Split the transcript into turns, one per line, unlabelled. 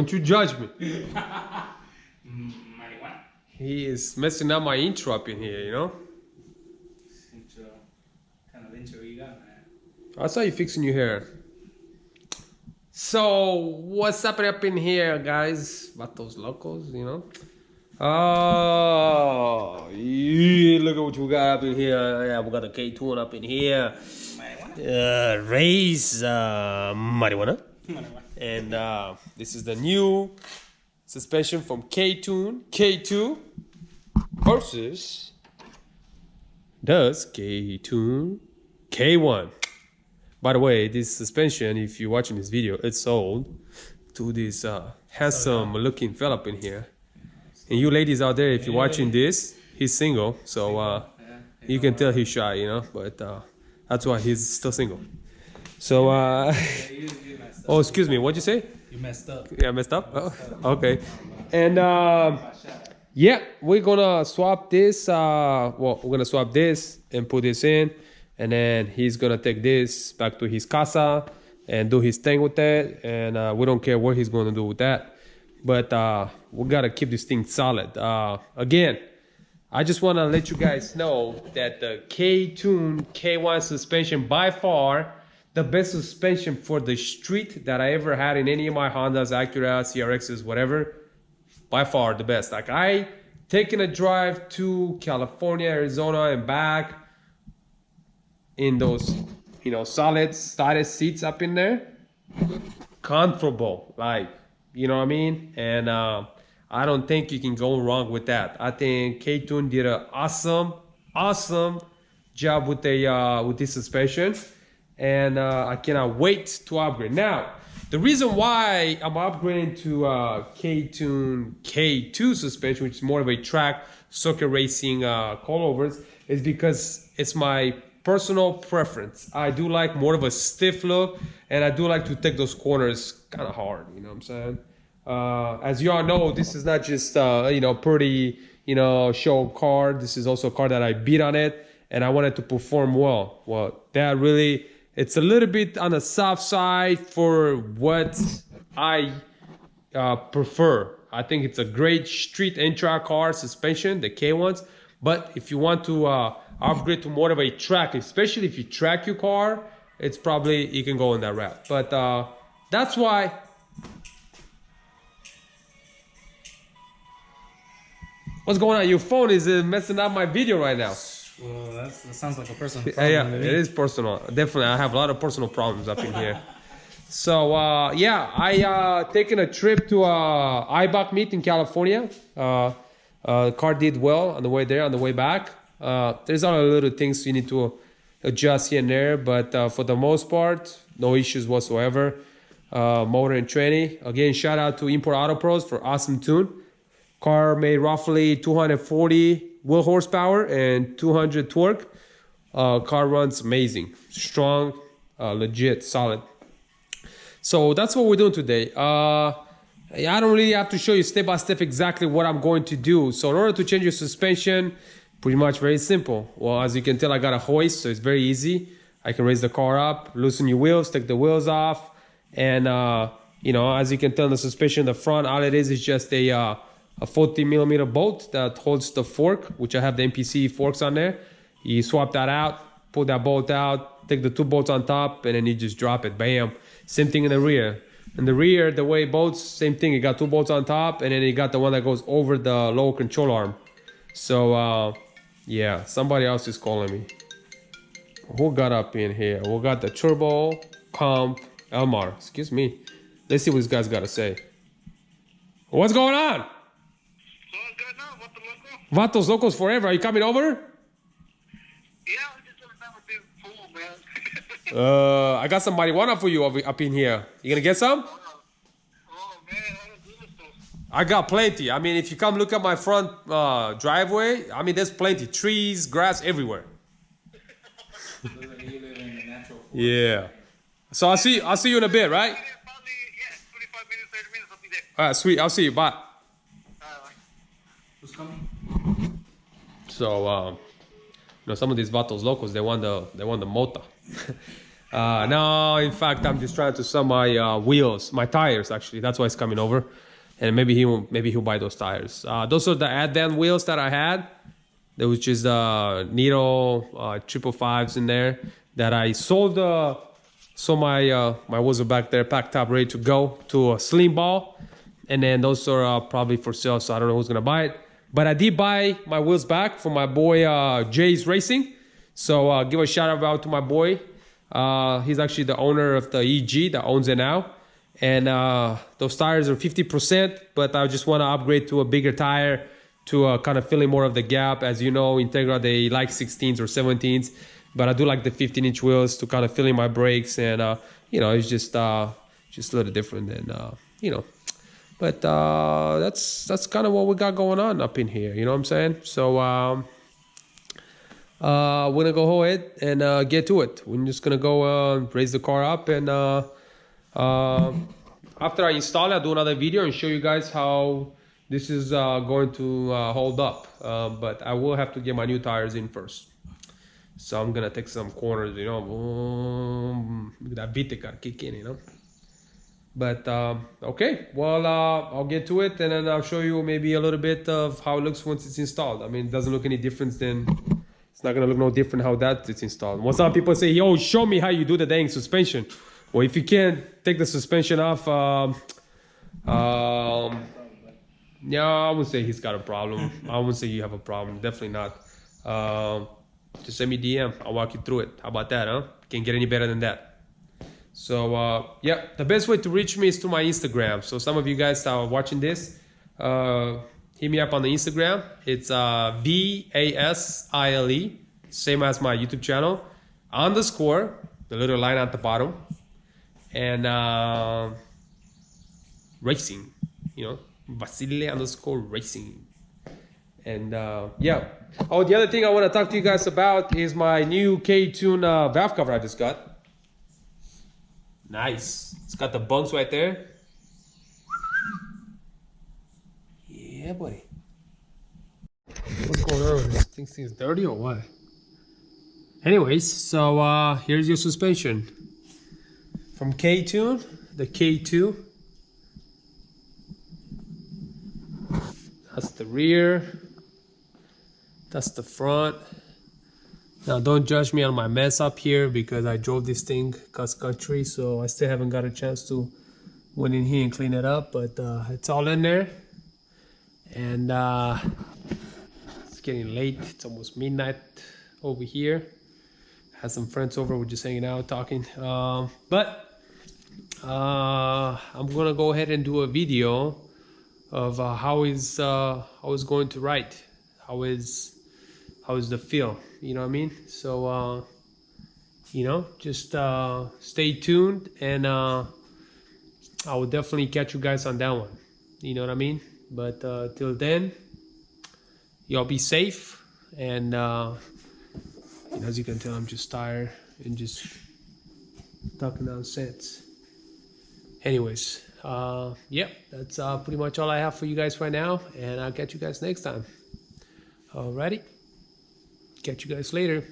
Don't you judge me. He is messing up my intro up in here, you know?
Intro. Kind of intro you got, man.
I saw you fixing your hair. So, what's happening up in here, guys? Vatos locos, you know? Oh, yeah, look at what we got up in here. Yeah, we got the K2 up in here. Raise marijuana. And this is the new suspension from Ktuned K2 versus Ktuned K1. By the way, this suspension, if you're watching this video, it's sold to this handsome looking fella up in here. And you ladies out there, if you're watching this, he's single, so you can tell he's shy, you know, but that's why he's still single. So, oh, excuse me, what'd you say?
You messed up.
Yeah, messed up? Oh, okay. And yeah, we're gonna swap this. Well, we're gonna swap this and put this in, and then he's gonna take this back to his casa and do his thing with it. And we don't care what he's gonna do with that, but we gotta keep this thing solid. Again, I just wanna let you guys know that the Ktuned K1 suspension, by far the best suspension for the street that I ever had in any of my Hondas, Acura, CRXs, whatever. By far the best. Like, I taking a drive to California, Arizona and back in those, you know, solid seats up in there, comfortable, like, you know what I mean? And I don't think you can go wrong with that. I think Ktuned did an awesome job with this suspension, and I cannot wait to upgrade. Now, the reason why I'm upgrading to Ktuned K2 suspension, which is more of a track circuit racing coilovers, is because it's my personal preference. I do like more of a stiff look, and I do like to take those corners kind of hard, you know what I'm saying? As you all know, this is not just you know, pretty, you know, show car. This is also a car that I beat on it, and I wanted to perform well. Well, that really, it's a little bit on the soft side for what I prefer. I think it's a great street and track car suspension, the K1s. But if you want to upgrade to more of a track, especially if you track your car, it's probably, you can go in that route. But that's why. What's going on? Your phone is messing up my video right now.
Well, that sounds like a personal
problem. Yeah,
it
is personal. Definitely, I have a lot of personal problems up in here. So, yeah, I taken a trip to IBOC meet in California. The car did well on the way there, on the way back. There's other little things you need to adjust here and there, but for the most part, no issues whatsoever. Motor and tranny. Again, shout out to Import Auto Pros for awesome tune. Car made roughly 240 wheel horsepower and 200 torque. Car runs amazing, strong, legit, solid. So that's what we're doing today. I don't really have to show you step by step exactly what I'm going to do. So in order to change your suspension, pretty much very simple. Well, as you can tell, I got a hoist, so it's very easy. I can raise the car up, loosen your wheels, take the wheels off, and you know, as you can tell in the suspension in the front, all it is just a 40mm bolt that holds the fork, which I have the MPC forks on there. You swap that out, pull that bolt out, take the two bolts on top, and then you just drop it, bam. Same thing in the rear. In the rear, the way bolts, same thing. You got two bolts on top, and then you got the one that goes over the lower control arm. So, yeah, somebody else is calling me. Who got up in here? We got the Turbo Comp Elmar. Excuse me. Let's see what this guy's got to say. What's going on? Vatos Locos forever. Are you coming over?
Yeah, I just remember being full, man.
I got some marijuana for you up in here. You gonna get some?
Oh man, I don't do this stuff.
I got plenty. I mean, if you come look at my front driveway, I mean, there's plenty. Trees, grass, everywhere. Yeah. So I'll see you in a bit, right?
Yeah, probably, 25 minutes, 30 minutes, I'll be there.
All right, sweet. I'll see you. Bye.
Who's coming?
So, you know, some of these vatos locos, they want the mota. No, in fact, I'm just trying to sell my wheels, my tires actually. That's why it's coming over, and maybe he'll buy those tires. Those are the Advan wheels that I had. There was just needle triple fives in there that I sold. So my wheels are back there, packed up, ready to go to a slim ball, and then those are probably for sale. So I don't know who's gonna buy it, but I did buy my wheels back from my boy Jay's Racing. So give a shout out to my boy. He's actually the owner of the EG that owns it now. And those tires are 50%, but I just want to upgrade to a bigger tire to kind of fill in more of the gap. As you know, Integra, they like 16s or 17s, but I do like the 15-inch wheels to kind of fill in my brakes. And, you know, it's just a little different than, you know. But that's kind of what we got going on up in here, you know what I'm saying? So we're gonna go ahead and get to it. We're just gonna go raise the car up, and after I install it, I'll do another video and show you guys how this is going to hold up. But I will have to get my new tires in first. So I'm gonna take some corners, you know. Boom, that beat got kick in, you know. But okay, well, I'll get to it, and then I'll show you maybe a little bit of how it looks once it's installed. I mean, it doesn't look any different than, it's not gonna look no different how that it's installed. Well, some people say, yo, show me how you do the dang suspension. Well, if you can't take the suspension off, yeah, I wouldn't say he's got a problem. I wouldn't say you have a problem, definitely not. Just send me DM, I'll walk you through it. How about that, huh? Can't get any better than that. So yeah, the best way to reach me is through my Instagram. So some of you guys that are watching this, hit me up on the Instagram. It's VASILE, same as my YouTube channel, _ the little line at the bottom, and racing, you know, Vasile _ racing. And yeah. Oh, the other thing I want to talk to you guys about is my new Ktuned valve cover I just got. Nice. It's got the bunks right there. Yeah, buddy. What's going on with this? Think thing's dirty or what? Anyways, so here's your suspension from Ktuned, the K2. That's the rear. That's the front. Now don't judge me on my mess up here because I drove this thing cross country, so I still haven't got a chance to went in here and clean it up, but it's all in there. And it's getting late. It's almost midnight over here. Had some friends over, we're just hanging out talking. But I'm gonna go ahead and do a video of how is going to ride. How is the feel, you know what I mean? So you know, just stay tuned, and I will definitely catch you guys on that one, you know what I mean? But till then, y'all be safe, and as you can tell, I'm just tired and just talking nonsense. Anyways, yeah, that's pretty much all I have for you guys right now, and I'll catch you guys next time. Alrighty, catch you guys later.